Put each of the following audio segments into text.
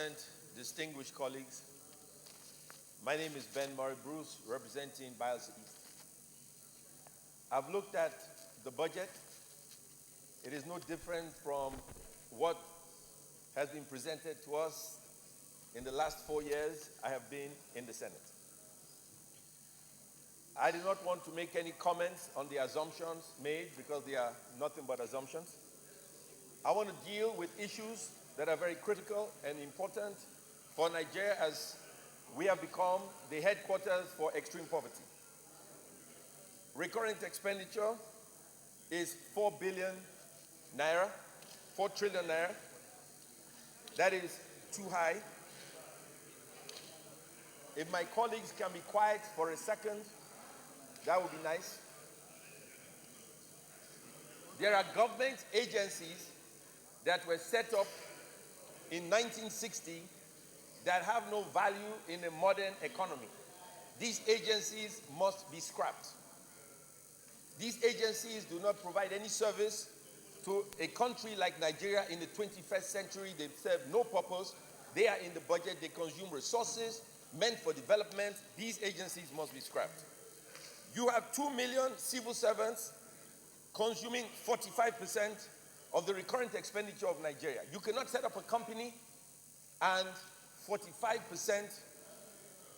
President, distinguished colleagues, my name is Ben Murray Bruce, representing Bayelsa East. I've looked at the budget. It is no different from what has been presented to us in the last 4 years I have been in the Senate. I do not want to make any comments on the assumptions made because they are nothing but assumptions. I want to deal with issues that are very critical and important for Nigeria as we have become the headquarters for extreme poverty. Recurrent expenditure is 4 billion naira, 4 trillion naira. That is too high. If my colleagues can be quiet for a second, that would be nice. There are government agencies that were set up in 1960 that have no value in a modern economy. These agencies must be scrapped. These agencies do not provide any service to a country like Nigeria in the 21st century. They serve no purpose. They are in the budget. They consume resources meant for development. These agencies must be scrapped. You have 2 million civil servants consuming 45% of the recurrent expenditure of Nigeria. You cannot set up a company and 45%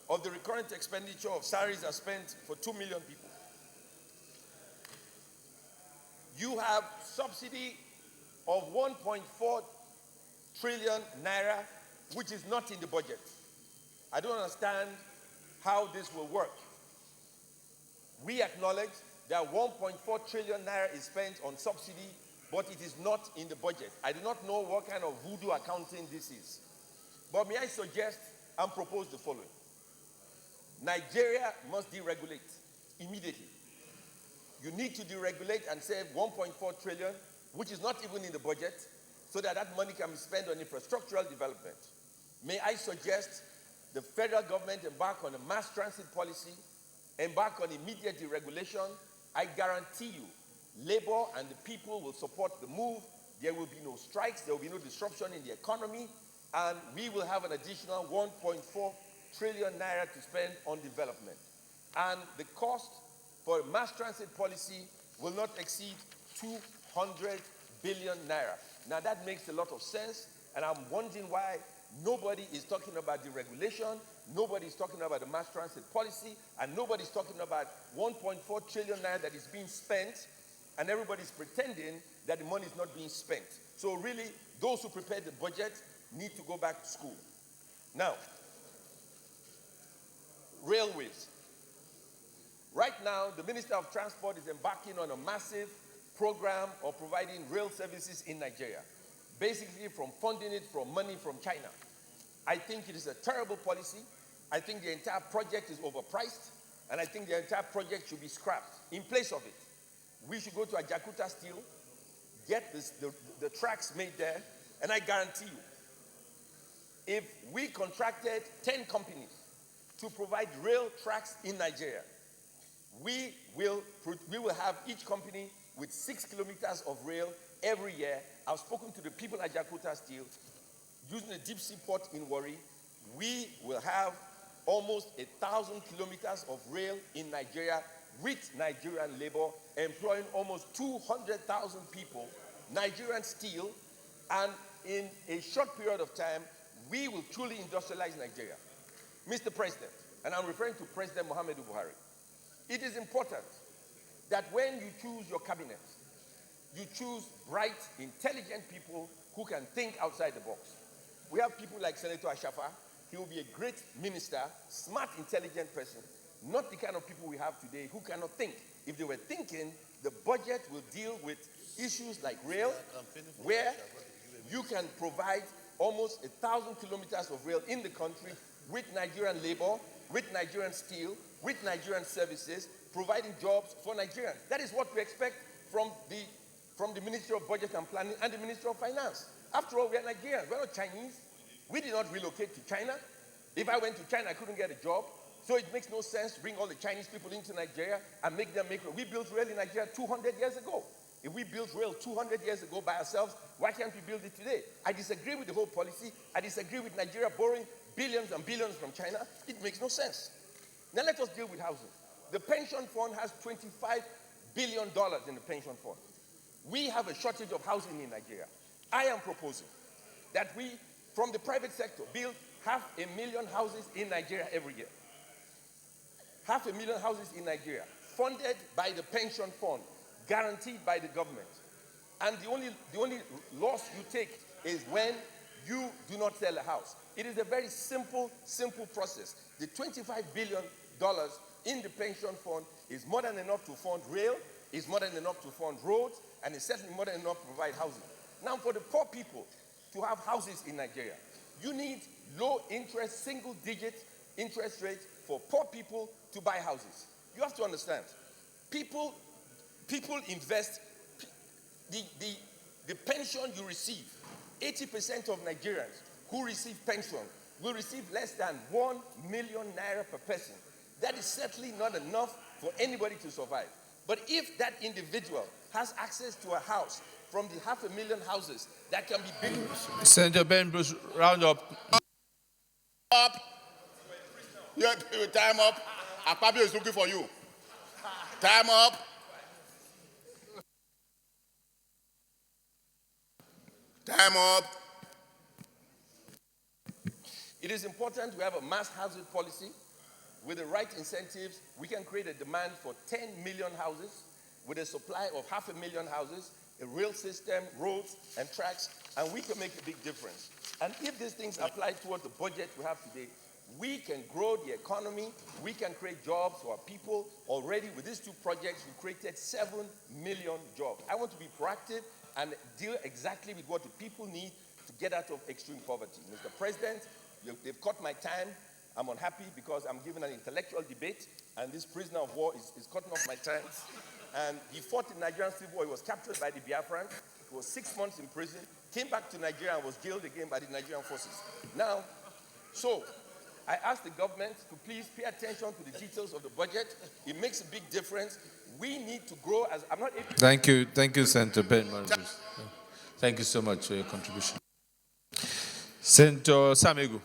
of the recurrent expenditure of salaries are spent for 2 million people. You have subsidy of 1.4 trillion naira, which is not in the budget. I don't understand how this will work. We acknowledge that 1.4 trillion naira is spent on subsidy, but it is not in the budget. I do not know what kind of voodoo accounting this is. But may I suggest and propose the following. Nigeria must deregulate immediately. You need to deregulate and save 1.4 trillion, which is not even in the budget, so that that money can be spent on infrastructural development. May I suggest the federal government embark on a mass transit policy, embark on immediate deregulation. I guarantee you, labor and the people will support the move. There will be no strikes, there will be no disruption in the economy, and we will have an additional 1.4 trillion naira to spend on development. And the cost for a mass transit policy will not exceed 200 billion naira. Now that makes a lot of sense, and I'm wondering why nobody is talking about deregulation, nobody is talking about the mass transit policy, and nobody is talking about 1.4 trillion naira that is being spent, and everybody's pretending that the money is not being spent. So really, those who prepared the budget need to go back to school. Now, railways. Right now, the Minister of Transport is embarking on a massive program of providing rail services in Nigeria, basically from funding it from money from China. I think it is a terrible policy. I think the entire project is overpriced, and I think the entire project should be scrapped. In place of it, we should go to Ajakuta Steel, get the tracks made there, and I guarantee you, if we contracted 10 companies to provide rail tracks in Nigeria, we will have each company with 6 kilometers of rail every year. I've spoken to the people at Ajakuta Steel. Using a deep sea port in Warri, we will have almost 1,000 kilometers of rail in Nigeria with Nigerian labor, employing almost 200,000 people, Nigerian steel, and in a short period of time, we will truly industrialize Nigeria. Mr. President, and I'm referring to President Muhammadu Buhari, it is important that when you choose your cabinet, you choose bright, intelligent people who can think outside the box. We have people like Senator Ashafa. He will be a great minister, smart, intelligent person, not the kind of people we have today who cannot think. If they were thinking, the budget will deal with issues like rail, where you can provide almost 1,000 kilometers of rail in the country with Nigerian labor, with Nigerian steel, with Nigerian services, providing jobs for Nigerians. That is what we expect from the Ministry of Budget and Planning and the Ministry of Finance. After all, we are Nigerians, we're not Chinese. We did not relocate to China. If I went to China, I couldn't get a job. So it makes no sense to bring all the Chinese people into Nigeria and make them make rail. We built rail in Nigeria 200 years ago. If we built rail 200 years ago by ourselves, why can't we build it today? I disagree with the whole policy. I disagree with Nigeria borrowing billions and billions from China. It makes no sense. Now let us deal with housing. The pension fund has $25 billion in the pension fund. We have a shortage of housing in Nigeria. I am proposing that we, from the private sector, build 500,000 houses in Nigeria every year. 500,000 houses in Nigeria, funded by the pension fund, guaranteed by the government. And the only loss you take is when you do not sell a house. It is a very simple process. The $25 billion in the pension fund is more than enough to fund rail, is more than enough to fund roads, and it's certainly more than enough to provide housing. Now, for the poor people to have houses in Nigeria, you need low interest, single-digit interest rates for poor people to buy houses. You have to understand, people invest, the pension you receive, 80% of Nigerians who receive pension will receive less than 1 million naira per person. That is certainly not enough for anybody to survive. But if that individual has access to a house from the 500,000 houses that can be built. Senator Ben Bruce, round up. Yeah, time up. Akpabio is looking for you. Time up. Time up. It is important we have a mass housing policy. With the right incentives, we can create a demand for 10 million houses with a supply of 500,000 houses, a rail system, roads, and tracks, and we can make a big difference. And if these things apply towards the budget we have today, we can grow the economy, we can create jobs for our people. Already with these two projects, we created 7 million jobs. I want to be proactive and deal exactly with what the people need to get out of extreme poverty. Mr. President, they've cut my time. I'm unhappy because I'm giving an intellectual debate, and this prisoner of war is cutting off my time. And he fought in Nigerian Civil War. He was captured by the Biafrans. He was 6 months in prison, came back to Nigeria and was jailed again by the Nigerian forces. Now, so I ask the government to please pay attention to the details of the budget. It makes a big difference. We need to grow as I'm not able to. Thank you, Senator Ben Bruce. Thank you so much for your contribution. Senator Samegu.